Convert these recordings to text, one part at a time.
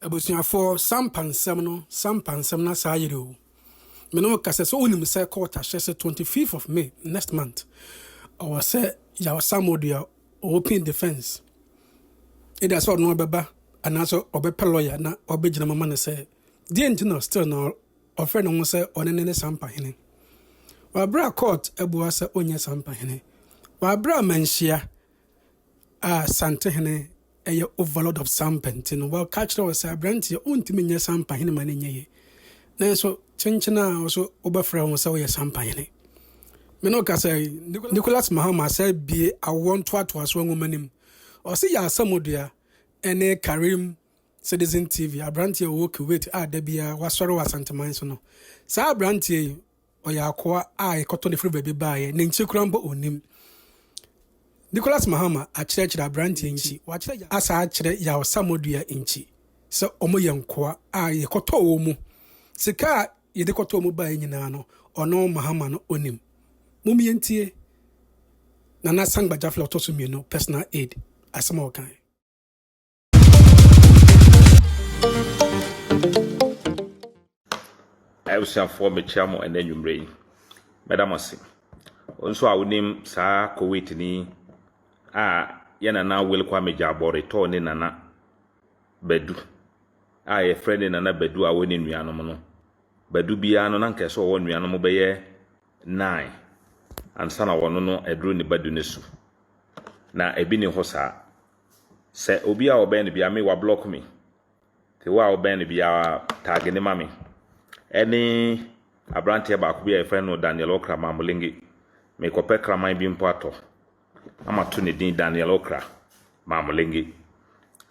Ebusuafo Sampa nsem na saa yire o. Me no kase so unim say court ahye 25th of May next month. Or say ya Sammor-dua open defense. It is all no beba and also obepe lawyer na obegina mama ne say the engineer still no offer no say onene Sampahene. Wa bra court ebuwa say onye Sampahene. Wa bra manhia Asantehene a overload of Sampa no well catch us a brand your own timid Sampahene man in ye. Then so chinchina also overfra on so ye Sampahene. Menoka say Nicholas Mahama said be I want to was one woman him. Or see ya Sammor-dua ene Kareem Citizen TV a brand your work with debia was sorrow Asantehene so no. Sa brand ye or ya kwa cotton free baby by ninchi crambo onim. Nicholas Mahama a church da branch inchi watch asa achire ya Sammor-dua inchi so omo yenkwa ye koto omu sika ye de koto omu ba nyina no ono Mahama no onim mumi yentie Nana Samgba GYAFLA II no personal aide asama kan Asantehenene mechiamo enenwumre madam ase onso a wonim saa Kuwait ni ye Nana welcome mejabore to ne Nana Badu ye friend Nana Badu a woni nuanom no Badu bia no na nkeso wo nuanom beye 9 ansa na wono no edru ne Badu ne su na ebi ne ho saa se obi a oben ne bia me wa block me te wa oben ne bia tag ne mame eni abrante ba ko bia friend no Daniel Okra mamulingi me ko pe kraman bi mpo ato ama to ne din Daniel Okra mamulingi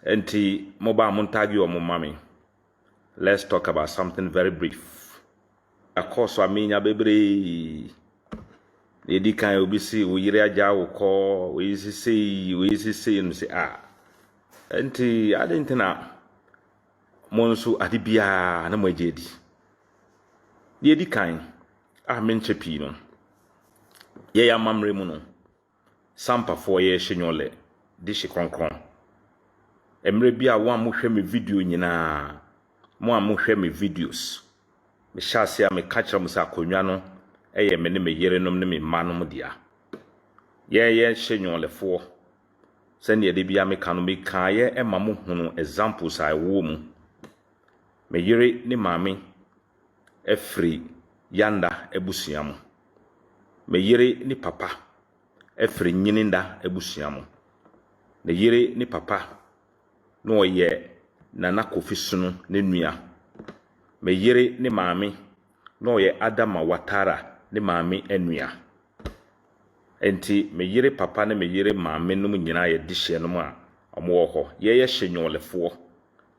enti moba montagi o mo mame. Let's talk about something very brief. Of course amenya bebre edi kan obi si wo yire aja wo ko we sisi no se enti adentina monsu adibia na mwejedi di edi kan menche pi no ye ya mamre mu no Sampa fo ye hyenyole di hye kronkron emre bia wo amohwe me video nyina mo amohwe me videos me hyase a me kachira musa konwa no eye me ne me yerenom ne me manom dia ye hyenyole fo send ye de bia me kanu me kan ye emamo hunu examples I wo mu me yere ne mame efri yanda ebusuamo me yere ni papa efri nyininda ebusuamo ne yere ni papa no ye Nana kofisunu ne nua me yere ni mame no ye Adama Watara ni mame enua enti me yere papa ne me yere mame no nyina ye dihye no a omo ho ye hyenyolefo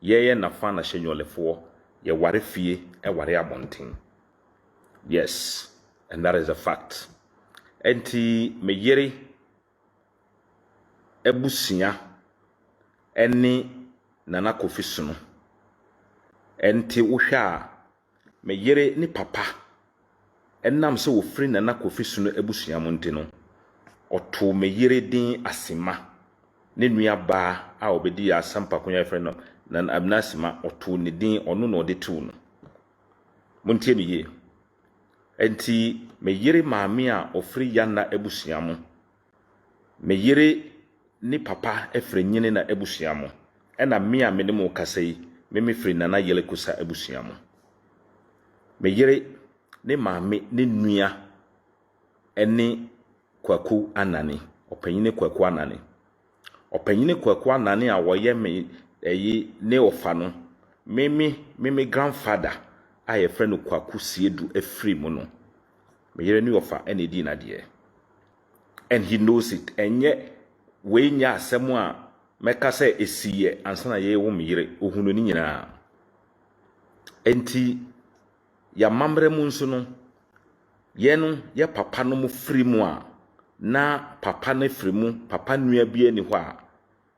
ye nafa na hyenyolefo ye ware fie e ware abonten. Yes, and that is a fact. Enti me yere ebusia eni Nana kofisunu enti wohwa me yere ni papa enam se wo firi Nana kofisunu ebusia monte no oto me yere din Asima ne nua ba a obedi ya Sampa konya friend no na abnasima oto ne din ono no de tu no monte ne ye enti me yere maame a ofiri yana ebusia mo me yere ni papa efiri nyine na ebusia mo ena me a me ne mo kasai me firi Nana yele kusa ebusia mo me yere ne maame ne nua ene kwaku anane opanyine kwaku anane opanyine kwaku anane a woye me ne ofa no me grandfather a ye friend kwaku siedu efiri mu no me yere ni ofa ene di na de and he knows it enye we nya asemu a meka se esiye ansana ye wo me yere ohunu ni nyina enti ya mamre mu nso no ye no ya papa no mu firi mu a na papa na firi mu papa nua bia ni ho a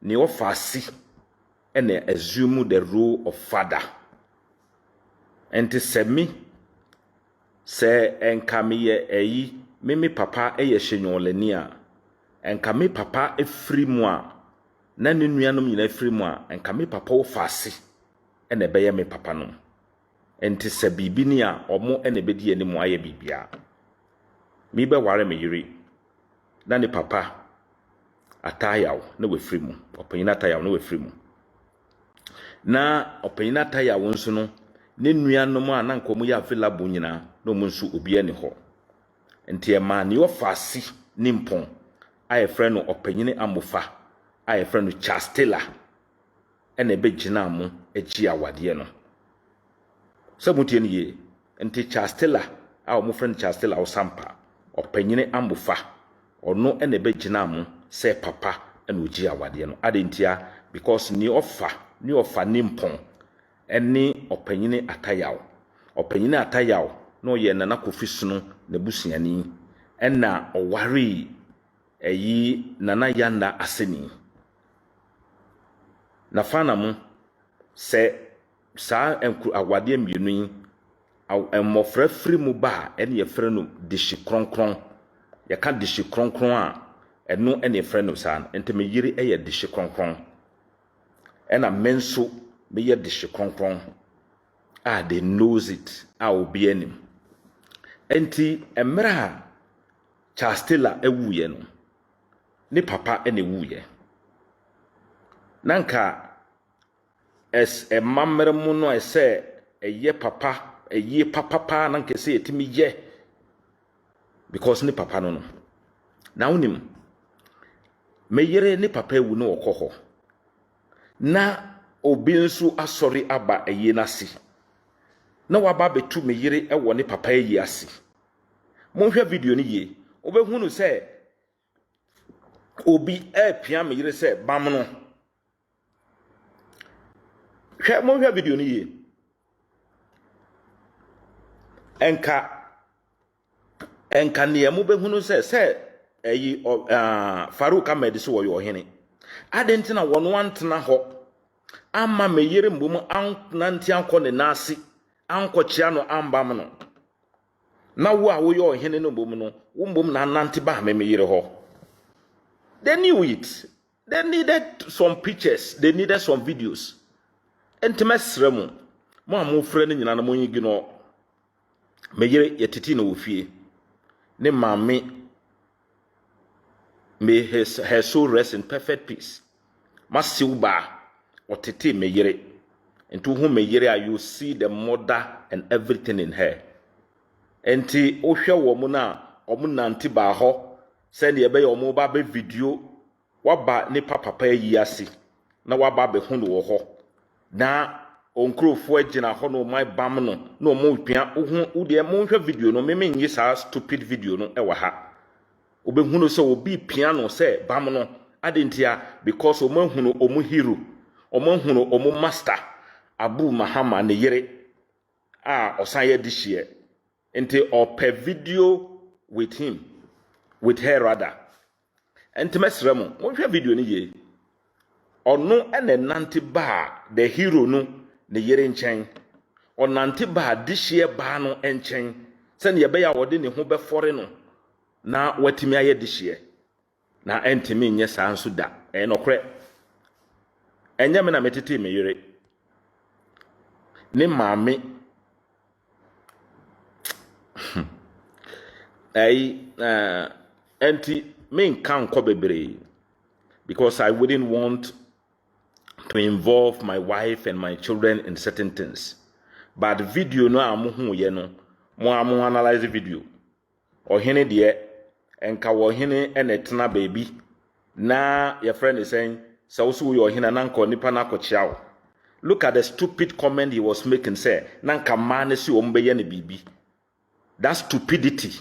ne ofa asi ene assume the role of father enti se enkame ye eyi me papa eye hyenyolani a enkame papa efiri mu a na ne nuanom nyina efiri mu a enkame papa wo fa ase ene beye me papa no enti se bibi ni a omo ene bedi anim aye bibia mi be ware me yiri na ne papa atayaw na wefiri mu opanyin atayaw na wefiri mu na opanyin atayaw nso no ne nuanom a na nkomu ya available nyina no mu nso obi ani ho enti e ma ne ofasi nimpon aye friend no opanyin amofa aye friend no chastela ene be gina mu agi awade no sabutie ne ye enti chastela a omo friend chastela o Sampa opanyin amofa ono ene be gina mu se papa ene ogi awade no adentia because ni ofa nimpon ene opanyin atayaw no ye Nana Kofisuno na busuani ena owari eyi Nana Yanda aseni na fana mu se sa enku awade mienu yi mmofra firi mu ba ene ye frɛ no dishi kronkron ye ka dishi kronkron a eno ene ye frɛ no sa ente me yiri eye dishi kronkron ena menso me ye dishi kronkron they knows it obi anim enti emra chastela ewuye no ne papa ene wuye nanka mamre mu no ese eye papa nanka se etimi ye because ne papa no na unim meyere ne papa ewu no okoho na obi nso asori aba eye nasi na waba betu meyere ewo ne papa eyi ase monhwe video ni ye obehunu se obi pia meyere se bam no hwe monhwe video ni ye enka ne mu behunu se eyi Farouk Ahmed so wo yo hene adentina wono antena ho ama meyere mbom nanti anko ne nasi anko chia no ambam no na wo a wo yo hene no mbom no wo mbom na nanti ba meyere ho. They knew it. They needed some pictures, they needed some videos. Entemesremu mo amofre ne nyina na mo yigi no meyere yetiti na ofie ne maame may her soul rest in perfect peace. Masiuba otete meyere. Into whom meyere you see the mother and everything in her. Enti ohwe wo mu na omu nanti ba ho send ye be yo mu ba be video waba ne papa yi ase na waba be hunu wo ho na onkrofo agina ho no my bam no na omu twia ohu ude mo hwe video no me nyi sa stupid video no ewa ha obehunu so obi piano say bam no adentia because omahunu omu hero omahunu omu master Abu Mahama ne yere osan ye dihie enti ope video with him with her rather enti mesremo monhwe video ni ye ono ene nanti ba the hero no ne yere nchen onanti ba dihie ba no enchen se ne ye be ya wode ne ho be fore no na watimi aye dihie na entimi nye sa nso da nokre enye me na metete me yere ne maame enti me nkan ko bebre because I wouldn't want to involve my wife and my children in certain things. But video no amuhu ye no mo analyze the video ohene de enka wo hene enetena baby na your friend is saying so your hina nanko nipa na kochiao. Look at the stupid comment he was making say nanka man si ombeye ne bibi. That stupidity.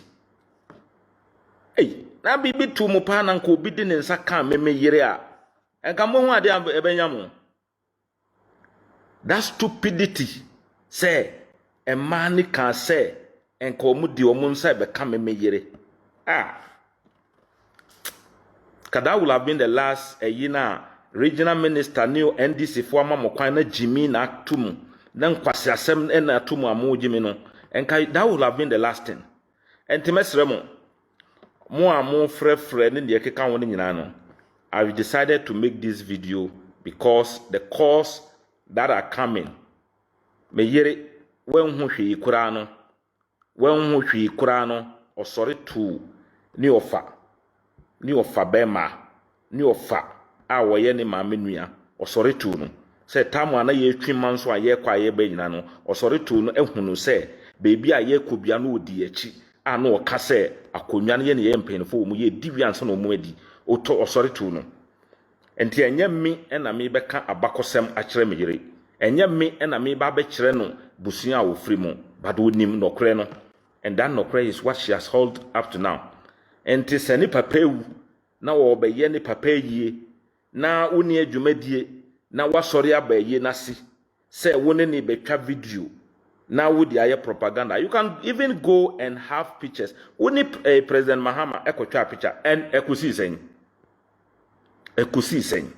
Hey, na bibi tu mo pa nanka obi de ne nsa kan meme yere a enka mo hu ade ebenya. That stupidity say a man can say enka omu di omu nsa be kan meme yere. That would have been the last regional minister new NDC for mama kwana Jimmy na tumu then kwasi asem na tumu amu Jimmy no and that would have been the last thing. And timesremo mo amu frefre ni de keka woni nyina no. I've decided to make this video because the calls that are coming me yere wen hu hwe kura no wen hu hwe kura no osori tu ni ofa bema ni ofa a woye ne maame nua osori tu no se tamu ana ye twima nso a ye kwa ye ba nyina no osori tu no ehunu se beebi a ye kobia no odi achi a no oka se akonwa no ye ne ye mpenfo mu ye diwi ansa no mu adi oto osori tu no enti enye mi na mi beka abakosem akere me yere enye mi na mi ba be kire no busua a wofri mu bado nim nokre no, and that nokre is what she has held up to now. Enti se ni papa ewu na wo be ye ni papa yie na woni adwumadie na wasori abaye na si say woni ni betwa video na wodi aye propaganda. You can even go and have pictures. Woni President Mahama ekotwa picture and ekusi sen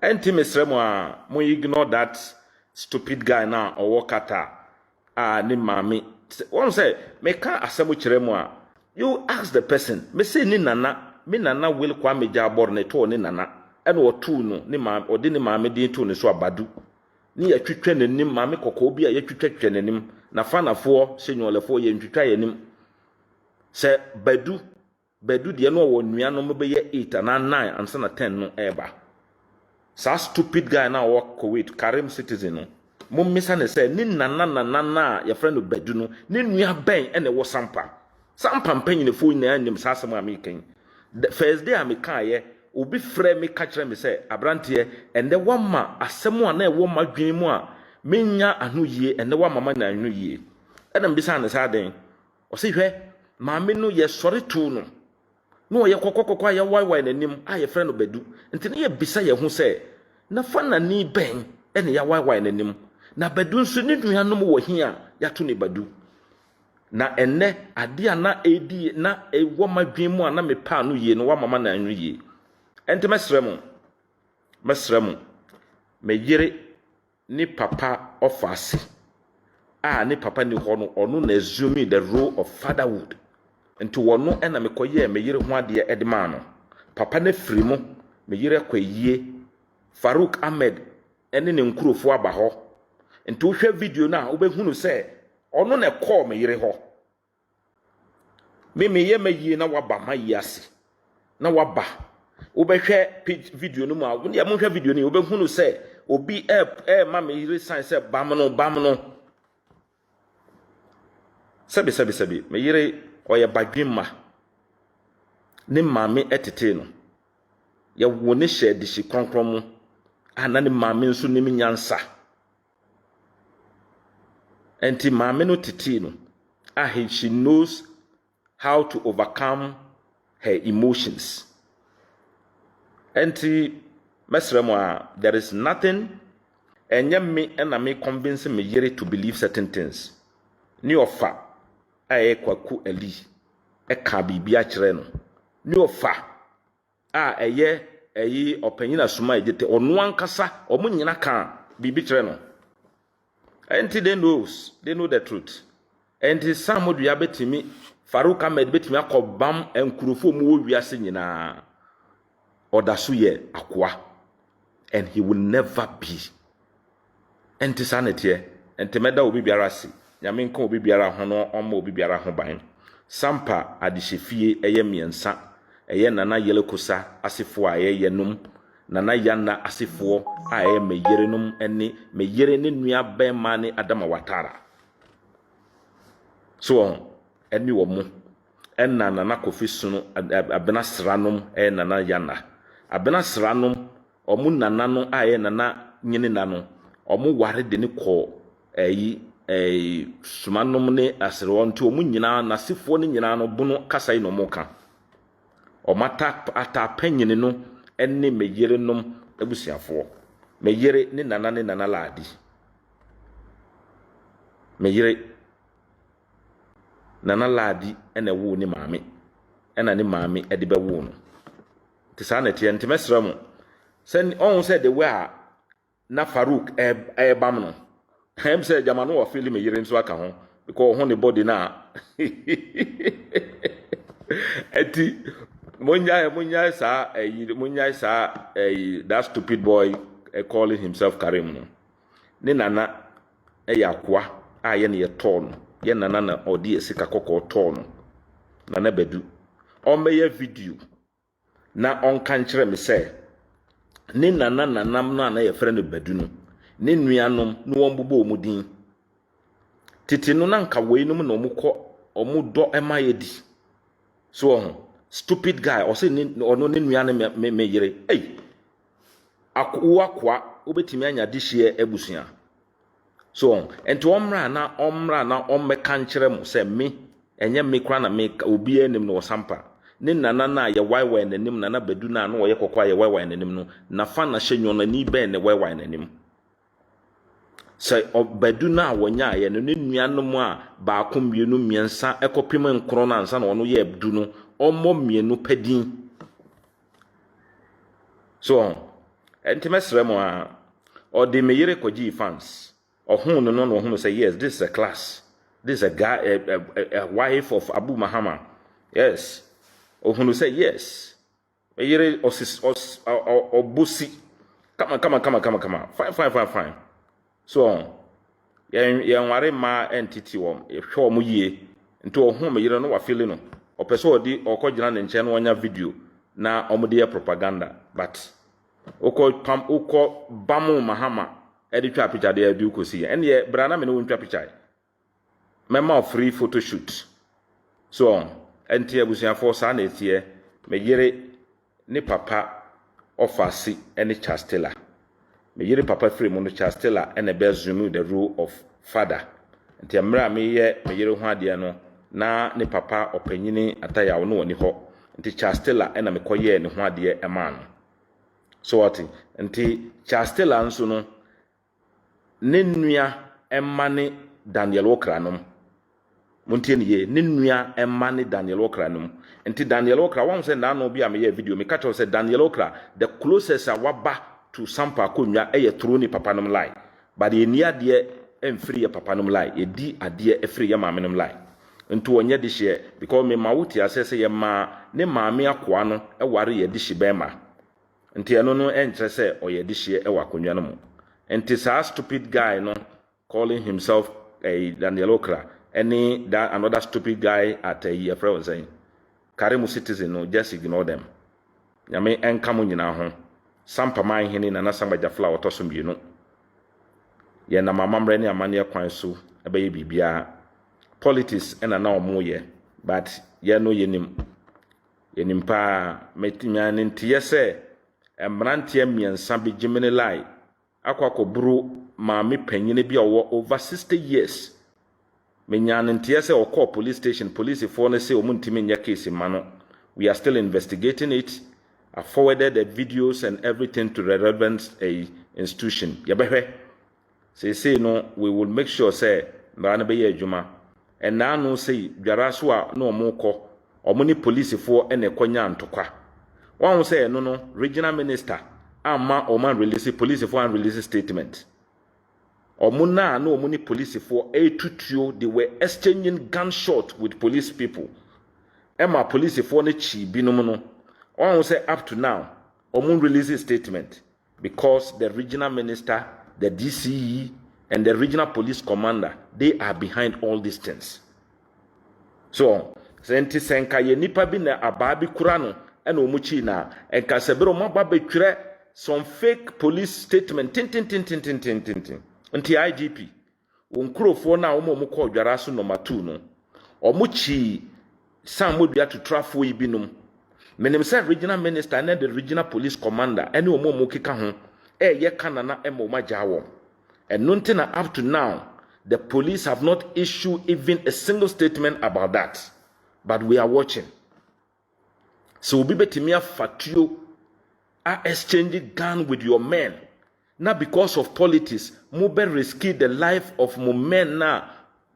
enti mesremo a mo ignore that stupid guy now or wakata ni mami won say meka asemo kiremu a you ask the person me say ni nana me nana will kwa meja bor ne to ni nana ene otu no ni ma odi ni mami din to ne so abadu ni ya twetwe nanim mami kokko bi a ya twetwe nanim na fanafo senyolefo ye ntwetwa yanim se badu de no wo nuanom be ye 8 na 9 ansa na 10 no eba sa stupid guy na work Kuwait Kareem citizen no mum misa ne say ni nana ya friend badu no ni nua ben ene wo Sampa mpanyin fo nyina anim sa asem American first day American ye obi frɛ me ka kyerɛ me say abrante ende wama asem a na ɛwɔ madwen mu a menya anu yie ende wama ma na anu yie ɛna mbisa ne sa den o se hwɛ maame no ye sɔre tu no no ye kokokokwa ye waiwai nanim a ye frɛ no badu nti ne ye bisa ye ho sɛ na fa na ni ben ene ya waiwai nanim na badu nso ne nuanom wɔ hi a ya to ne badu na enne ade a na edi na ɛwɔ madwen mu a na me pa no yie no wa mama na anu yie enti mesremu me yere ni papa ofase ni papa ni ho no ono na assume the role of fatherhood enti wono na me koye me yere ho ade e de ma no papa na firi mu me yere kwayie Farouk Ahmed ene ne nkurofo aba ho enti wo hwɛ video na wo behunu se ono na call me yere ho me ye mayie na waba mayase na waba wo behwɛ page video no mu a wo ya mo hwɛ video ni wo behunu se obi ma me yere sign se bam no sebi me yere oye badwemma ne maame etete no ye wo ne hye de shi kronkron mu ana ne maame nso ne nyansa enti maame no tete no she knows how to overcome her emotions. Enti mesremo there is nothing enye me na me convince me yere to believe certain things. Ni ofa kwaku ali ka bibia kire no. Ni ofa eyi opanyina suma ejete onu ankasa omo nyina ka bibi kire no. Enti they know the truth. Enti Sammor-dua betimi Farouk Ahmed betimi akobam enkurofo mu wo wiase nyina odaso ye akwa, and he will never be. Enti sanete enti meda obi biara si nyame nka obi biara ho no omma obi biara ho ban. Sampa adihefie eye miensa eye nana yele kosa asefo a ye yenum nana yana asefo a ye meyerenum eni meyere ne nua ben ma ne Adama Watara. So eni wo mu enna nana kofi sunu abena sranom nana yana abena sranom omu nana no aye nana nyine nano omu ware de ne ko sumanom ne asrewo nti omu nyina nasefo ne nyina no bunu kasai no muka omata ata panyine no enne meyere nom abusiafo meyere ne nana laadi meyere nana laadi ene wo ni maame ena ni maame ede be wo no ti sa na tie enti mesremu sen on said the way na Farouk bam no hem say jamano wo feel me yire nso aka ho because ho ne body na eti munya sa that stupid boy calling himself Kareem no ni nana yakwa a ye ne ye ton ye nana na odi esika kokko ton nana bedu on be video na on kan kire me say ne nana nanam na ye frɛ no bedu no ne nuanom no won bobo omudin titi no na nka weinum na omudo ema ye di so stupid guy or say ono ne nua ne me yire akwa obetimi anya dihye ebusua so enti omra na ommeka nkyere mu se me enye me kra na me obi enim no Sampa ne nana na ye waiwai nanim nana bedu na no ye kokwa ye waiwai nanim no na fa na hyenyo na ni ben ne waiwai nanim se obedu na wonya ye no ne nuanom a ba ko mienu miensa ekopim nkro na ansa na ono ye bedu no ommo mienu padin so enti mesremo a odi meyire koji fans ohun no say yes, this is a class, this is a guy, a wife of Abu Mahama, yes. Ohun say yes, meyire obusi come on, fine. So yan ware ma entity wom e hwe omo yie nti ohun meyire no wa feel no opeso odi okogina ne nche no wanya video na omo de propaganda but uko bamu Mahama edi twa picture de adu kosi en ye brana me no twa picture mema free photo shoot so enti abusuafo sa na etie me yire ni papa ofasi eni chastela me yire papa free mo no chastela ene be zoom the role of father enti amra me ye me yire ho ade no na ni papa opanyini ataya wo no woni ho enti chastela ena me koye ne ho ade ema no so what enti chastela nso no ne nua emane Daniel Okranom montie ne ye ne nua emane Daniel Okranom enti Daniel Okra won say na no bi am ye video me catch say Daniel Okra the closest waba to Sampa konwa eye tro ni papa nom lie but ye ni ade emfiri ye papa nom lie ye di ade efiri ye maame nom lie enti wonye de hye because me mawuti asese ye ma ne maame akoa no ware ye de hye bema enti eno no enkyere say oye de hye wakonwa no mo enti sa stupid guy no calling himself a Daniel Okra any that another stupid guy at a year friend saying Kareem citizen no just ignore them nyame enka mo nyina ho Sampa man hene Nana Samgba GYAFLA otoso mbienu ye na mamamre ne amane kwan so ebe bibia politics ena na omo ye but ye no yenim pa metimia ne ntie se emrantie miensa be Gemini lie akwa buru maami panyine bi owo over 60 years menyan ntie se okọ police station police for ne se omuntimi nya case mano we are still investigating it. I forwarded the videos and everything to the relevant institution yebehwe say no we will make sure say mbana be adwuma and now no say dwara so a no omukọ omuni police for ene konya ntokwa wan say no regional minister ama oman release police for and release statement omuna no omuni police for a tutu they were exchanging gunshot with police people ema police for ne chi binom no wan say up to now omun release statement because the regional minister the DCE and the regional police commander they are behind all these things so senti senka ye nipa bi na ababi kura no ena omuchi na enka sebero maba betwere some fake police statement tin nti IGP onkrofo na omukọ dwara so number 2 no omuchi Sammor-dua to trafo ibinum menim say regional minister and the regional police commander ene omukika ho ye kanana emoma jawo and nothing up to now the police have not issued even a single statement about that but we are watching so obi betimia fatuo are exchanging gun with your men not because of politics mube risky the life of mo men now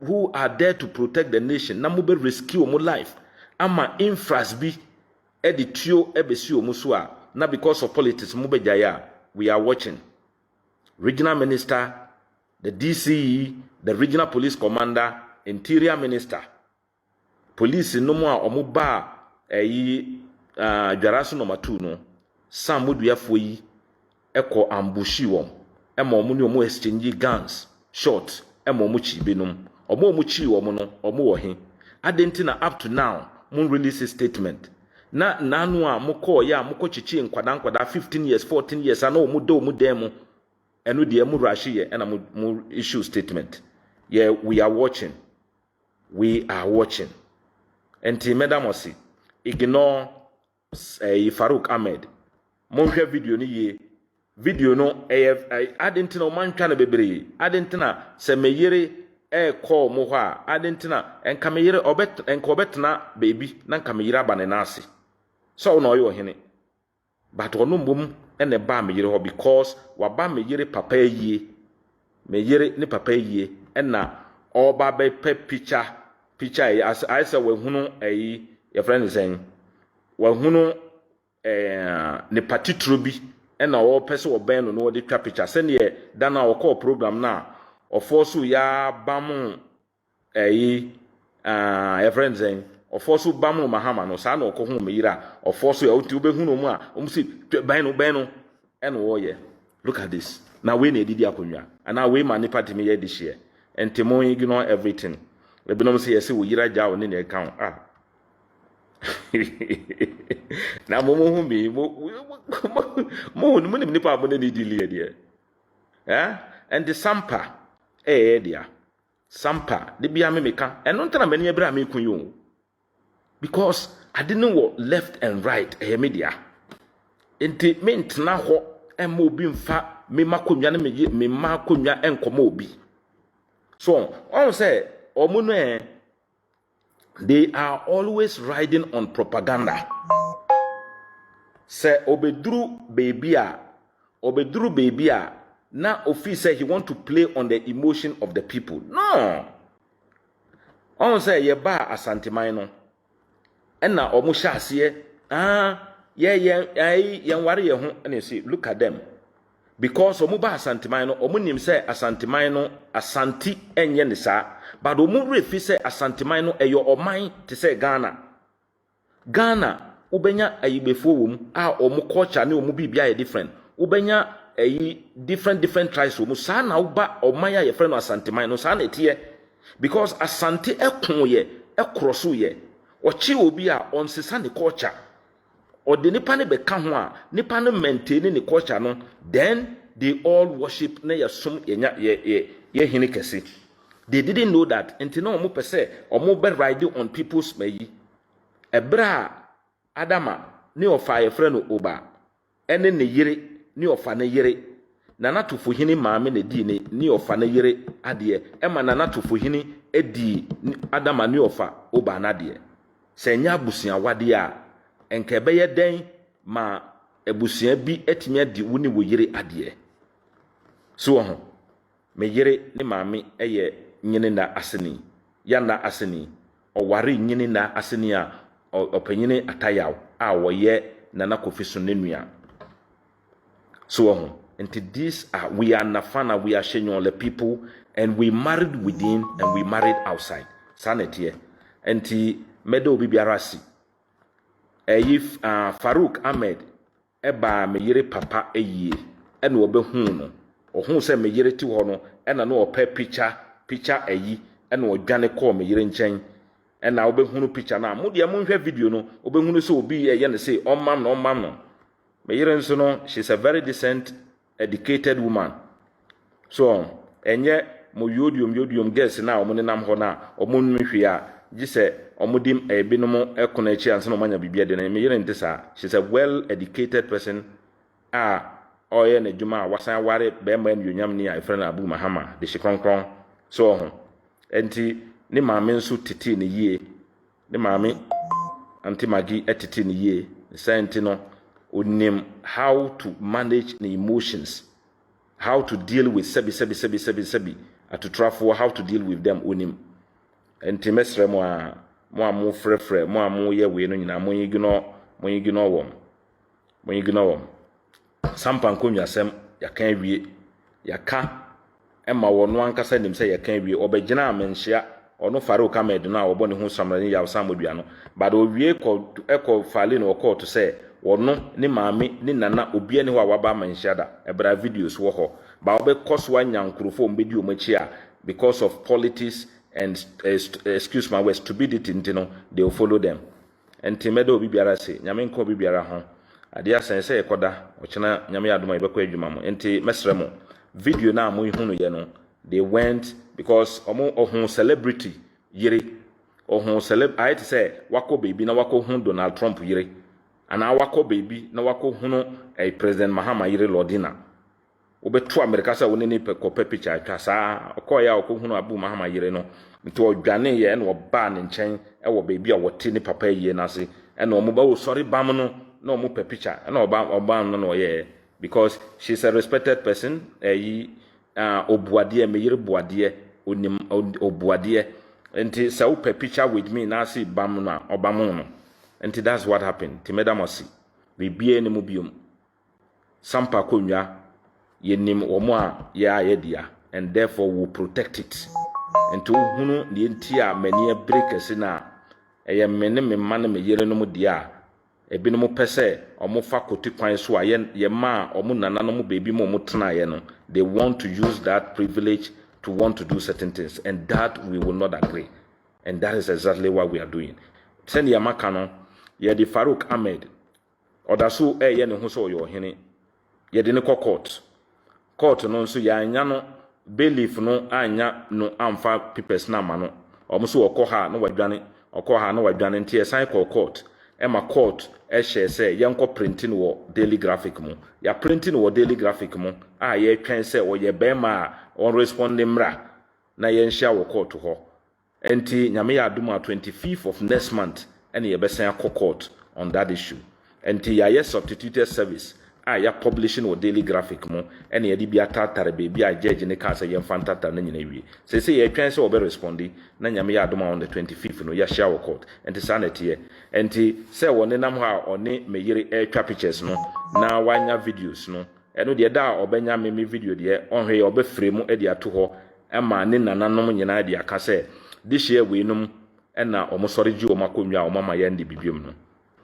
who are there to protect the nation na mube risky omo life ama infras bi editio ebesi omo so a na because of politics mube jaya we are watching regional minister the DCE the regional police commander interior minister police no mo a omo ba dwaraso number 2 no Sammor-dua foyi eko ambushi wom ema omo ni omo exchange guns shot Momuchi binum, or Momuchi or Mono, or Mohi. Adentina up to now, Moon release a statement. Na Nanua, Moko, ya, Moko Chichi, and Quadanquada, 15 years, 14 years, I know Mudo Mudemo, and with the Murashi, and a issue statement. Yeah, we are watching. We are watching. And Medamosi, ignore Farouk Ahmed. Monhwe video ni ye. Video no adentina o man twa na bebre adentina se meyere call mo ha adentina enka meyere obetna baby na nka meyere abane na ase so no yo hene but ono mbom ene ba meyere ho because wa ba meyere papa yie meyere ni papa yie ena oba be pe picture as I say we hunu your friend is saying we hunu ne patitro bi and all person or band no the picture send ye dan na call program na or force ya bamu your friends saying or force bamu Mahama no sa no ko hu meyira or force ya uti ube hunu mu a si beno and oh yeah look at this now we need didi akonwa and now we man party me this year and temo ignore everything we be no say yes we yira ja oni na account na mo hu mo ni pa mo ni dili dia and the Sampa dia Sampa de bia me meka eno ntana mani abira me kun yo because I didn't know left and right media enti me ntana ho em obi mfa me makonwa na me makonwa enkomo obi so on say omo no they are always riding on propaganda. Say obedru baby na Ofi say he want to play on the emotion of the people. No. On say ye ba Asantehene no. Enna omo sha ase ye ware ye ho and you see look at them. Because omo ba Asantehene no omo nim say Asantehene no asanti enye ne sa but omo refi say Asantehene no eyo oman te say Ghana ubenya ayibefo wom a omo culture ne omo bibia ye different ubenya different tribes wom sa na uba oman ya ye friend Asantehene no sa na etie because Asante ekon ye ekroso ye ochi obi a onsesa ne culture or the nipa ne beka ho a nipa ne maintain ne culture no then they all worship na yasum ye hini kese. They didn't know that until no omo pese omo be riding on people's meyi ebra Adama ni ofa ye friend oba ene ne yire ni ofa ne yire Nana Tufuhini maame ne di ni ofa ne yire ade e ma Nana Tufuhini edi Adama ni ofa oba na de se nya abusia wade a enka be ye den ma abusia bi etimia di woni wo yire ade so ho me yire ni maame eye nyine na aseni ya na aseni oware nyine na aseni a opanyine atayaw a woye Nana Kofiso nenua so ho until this we are nafana we are showing all the people and we married within and we married outside sanity enti medo bibiarasi if Farouk Ahmed eba me yire papa eyie ene obehu no ohun se me yire ti ho no ena no opa picture eyi ene odwane call me yire nchen ena obehu no picture na mo de mo hwe video no obehu no se obi eye ne say omam no me yire nso no she's a very decent educated woman so enye mo yodium girls na omo nenam ho na omo nhwe a gise omodim ebinom ekona echi anse no manya bibia de na me yire ntesa she's a well educated person oye na djuma wasan ware be ma nyonyam ni a friend Abu Mahama de shikronkron so ho enti ni maame nso tete ne yie ni maame anti magi etete ne yie senti no onim how to manage the emotions, how to deal with sebi to travel, how to deal with them onim enti mesre mo amu frefre mo amu ye we no nyina mo yigino wom Sampa nkonwa asem ya kan wie ya ka ema wono ankasa nim se ya kan wie obegyina amenhia ono Farouk Ahmed na obo ne hu samrani ya Sammor-dua no but o wie ko fale no court say wono ni maame ni nana obi ani ho a waba amenhia da ebra videos wo ho ba obe koso anyankrofo mbedi o machi a because of politics and excuse my word, stupidity, they will follow them. And Timedo Bibiara say, Yaminko Bibiara home. Adia sense koda, ochina nyame adoma ibekwa adwuma mo. Enti mesremo video na mo ihunu ye no, they went because omo ohun celebrity yire. Ohun I to say wako baby na wako hun Donald Trump yire. Ana wako baby na wako hunu President Mahama yire Lordina. Obetu America sa woni ni kope picture atwa saa okoya okohunu Abu Mahama yire no. Nti odwane ye na oba ne nchen wo baby a wote ni papa yie na se. And omuba wo sorry bam no no mu pe picture na oba no ye because she's a respected person obuade me yire buade onim obuade enti sa wo pe picture with me na see bam no obam no enti that's what happened timeda mosi bibie ni mu biom Sampa konwa yenim omo a ya yedia and therefore will protect it enti hunu ne enti a mani breakers na eye mene me man me yire no mu dia ebi no mo pese omo fa koti kwan so a ye ma omo nana no mo baby mo tena ye no they want to use that privilege to want to do certain things and that we will not agree and that is exactly what we are doing send ya maka no ye di Farouk Ahmed odaso ye ne ho so yo hene ye de ne court no nso ya anya no belief no anya no amfa papers na ma no omo so okoha no wadwane okoha no wadwane ntie sign court Emma court share say yanko printing wo daily graphic mu ya printing wo daily graphic mu ye twen say wo ye bema on responding mra na ye nhia wo court ho enti nyame ya aduma 25th of next month ene ye besan court on that issue enti ya substituted service ya publishing wo daily graphic mu ene ye di bia tatare baby a judge ne ka say ye fantata na nyina wie say ye twen say wo be respondi na nyame ya aduma on the 25th no ya share wo court enti sanete enti say woni nam ha oni meyire twa pictures no na wanya videos no eno de da obenya me video de onhwe obefre mu e de ato ho ema ne nananom nyina de aka say this year we num ena omosori ji omakonwa omama ya ndi bibiom no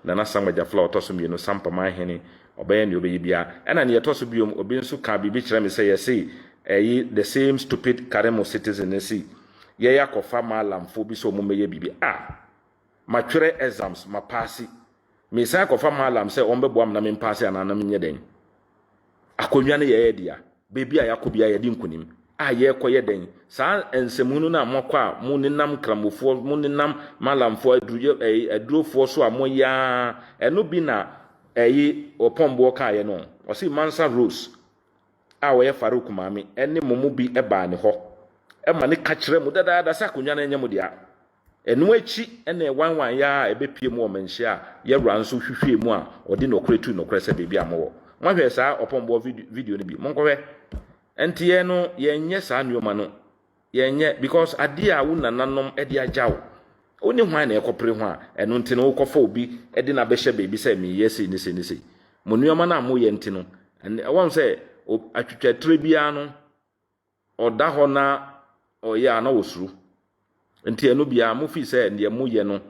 Nana Samgba GYAFLA II no Sampa mahene obeye ne obeyi bia ena ne yetoso biom obi nso ka bibi kire me say say the same stupid Kareem citizen see ye yakofa malamfo bi so omumeye bibi matwere exams mapasi me say akofa malam say ombeboam na me mpase ananam nye den akonwa ne ye dia baby a yakobia ye di nkunim ye koye den saa ensemunu na mokwa mu nenam kramofo mu nenam malamfo adurofo so amoya eno bi na opombo ka ye no o si Mansa Rose we Farouk mami ene momu bi eba ne ho ma ne ka kire mu dada sa akonwa na nyam dia enu echi ene wanwan ya ebepie mu o menhia ye wura nso hwehwe mu a odi nokretu nokrese baby amowo mahwe saa opombo video ne bi monkwe enti ye no ye nye saa nyoma no ye nye because ade a wo nananom ede agyawo oni hwan na ekopre ho a eno nti no kofa obi ede na behye baby say me yesi ni se mo nyoma na mo ye nti no won say atwetwa trebia no oda ho na oye ana wosuru nti eno bia mo fi say ne mo ye no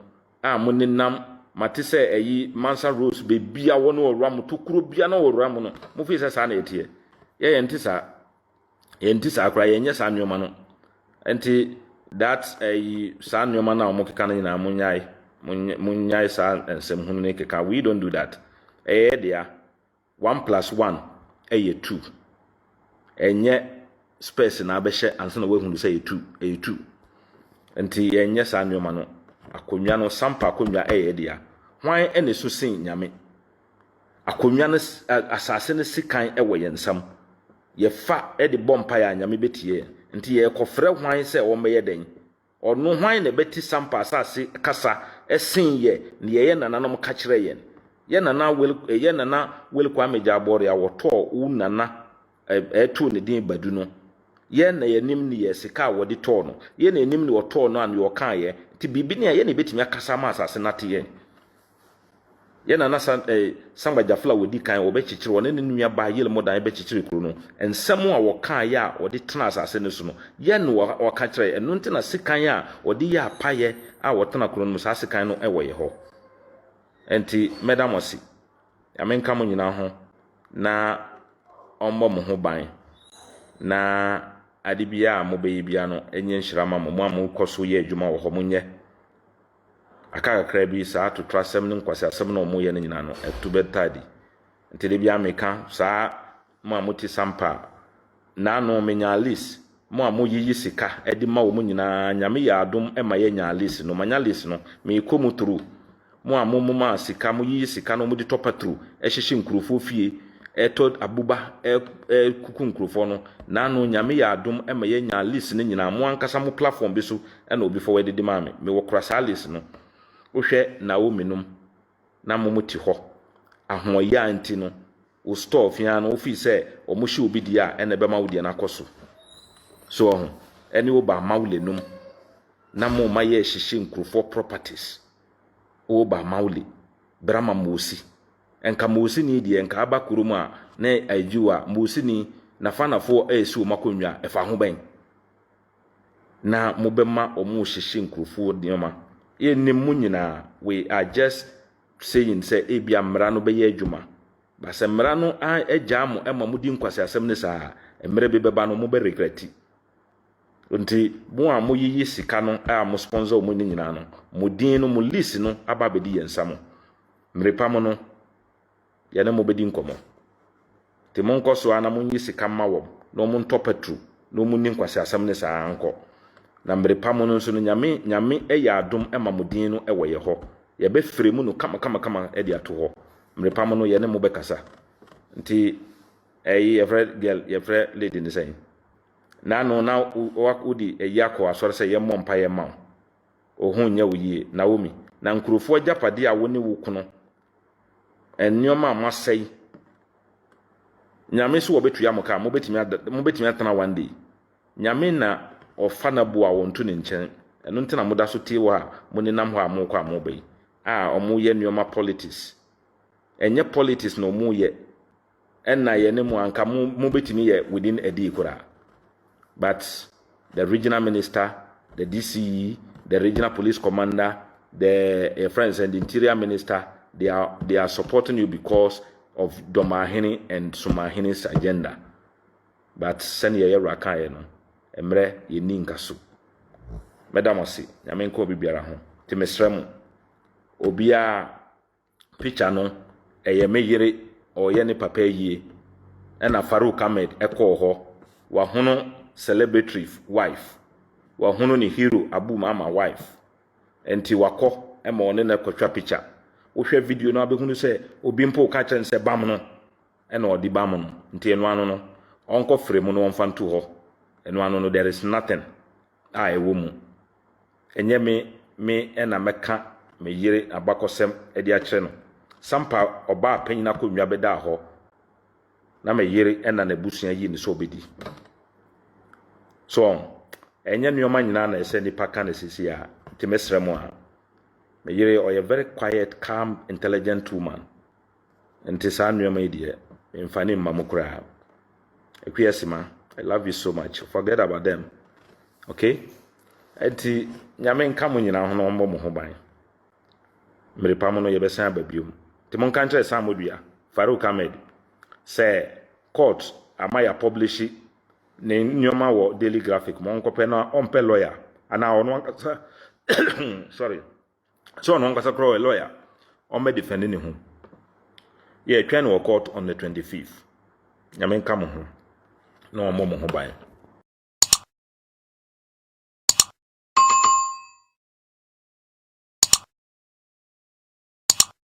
mo nenam mate say Mansa Rose baby a wono owura mo tokuro bia na owura mo no mo fi say saa na etie ye nti saa enti sakra ye nya sanwoma no enti that sanwoma na omo keka na munyai sa ensem hunu ne keka we don't do that dia 1 + 1 2 enye space na abehye ansa na wehunu say 2 enti ye nya sanwoma no akonwa no Sampa akonwa dia hwan ene so sin nyame akonwa no asase ne sikan ewo ye nsam ye fa de bompa ya nyame betie nti ye kofre hwan se wo meye den onu hwan na beti Sampa asase kasa esin ye ne ye nananom ka kire ye nana wel kwa meja bore ya woto u nana etu ne din badu no ye na ye nim ne ye sika wode to no ye na nim ne woto no an yo kan ye nti bibi ne ye ne betimi akasa ma asase nate ye Nana Samgba GYAFLA wodi kan wo be chichire wona ne nua ba yele modan be chichire kuro no ensem a wo kan ya wode tena asase ne so no ye no wo ka kire enu nti na sikan ya wode ya paye a wo tena kuro no sa sikan no ewo ye ho enti medamosi amenka mo nyina ho na ombo mo ho ban na ade bia mo be bia no enye nhirama mo amu koso ye adwuma wo ho munye aka kakra bi saa to trasem ne nkwase asem na mo ye ne nyina no etu betadi nti de bia meka saa mo amuti Sampa na no menya list mo amu yiyi sika edi ma wo mu nyina nyame ya adom ema ye nya list no manya list no me komu turu mo amu ma sika mo yiyi sika no mo di topatru ehyehe nkurofo fie eto abuba kuku nkurofo no na no nyame ya adom ema ye nya list ne nyina mo ankasa mo platform bi so na obi fo wedidi ma me wo kra sa list no wo hwe na wo minum na mo muti ho ahoya anti no wo store fia no wo fi se o mo hye obi dia ene be ma wo dia na koso so eni wo ba mawle num na mo ma ye hyehye nkurofo properties wo ba mawle brama mosi enka mosi ni die enka aba kurum a na ajiwa mosi ni na fanafo esi o makonwa efa ho ben na mo be ma o mo hyehye nkurofo dioma ye nim nyina we are just saying say ebia mra no be ye adwuma ba se mra no agya mo ema mo di nkwase asem ne saa emre be beba no mo be regreti nti mo a mo yiyi sika no a mo sponsor mo ni nyina no mo din no mo list no aba be di yensa mo mrepa mo no ye ne mo be di nkomo ti mo nkoso ana mo yi sika ma wo no mo ntopatru no mo ni nkwase asem ne saa anko na mrepa mo no so no nyame ya adom ema mo din no ewo ye ho ye be fere mu no kama edi ato ho mrepa mo no ye ne mo be kasa nti every girl every lady ni say na no na wudi eyako asore say ye mompa ye ma o hu nya wuye Naomi na nkurofo agapade a woni wo kuno ennioma amasei nyame so obetua moka mo betimi atana one day nyame na ofana bo a wonto ne nchen eno ntina moda so tie wo a mo ni nam ho a mo kwa mo bai a omo ye nneoma politics enye politics no mo ye enna ye ne mo anka mo betimi ye within a day kura. But the regional minister, the DCE, the regional police commander, the friends and the interior minister, they are supporting you because of Domahini and Sumahini's agenda. But send ye raka no emre ye ninkasu. Madam osi, nyamenko obi biara ho. Ti mesremu obia picture no eye meyire o ye ne papa yie. Ena Farouk Ahmed ekọ ho wa hono celebratory wife wa hunu ni hero Abu Mama wife enti wako ema one na kwatwa picture wo hwe video no abehunu se obi mpo ka kyen se bam no ena odi bam no enti enu anu no onko frame no onfa ntu ho enu anu no there is nothing ewo mu enye me ena meka me yire abakosem edi a kire no Sampa oba panyina ko nwa beda ho na me yire ena na busua yi ni so obedi. So enye nneoma nyina na ese nipa ka na sisi a timesremu a me yire o a very quiet, calm, intelligent woman enti sa nneoma ide mfani mmamukura ekwiyesima I love you so much, forget about them, okay? Enti nyame nka mo nyina ho no mbo mo ho ban mrepa mo no ye besan ababiom ti mon kan kire Sammor-dua Farouk Ahmed say court amaya publish ne nyoma wo Daily Graphic mo nkope na ompe lawyer ana ono sorry so ono nkasa kro lawyer o me defend ne ho ye twa no court on the 25th nyame nka mo ho no mo ho ban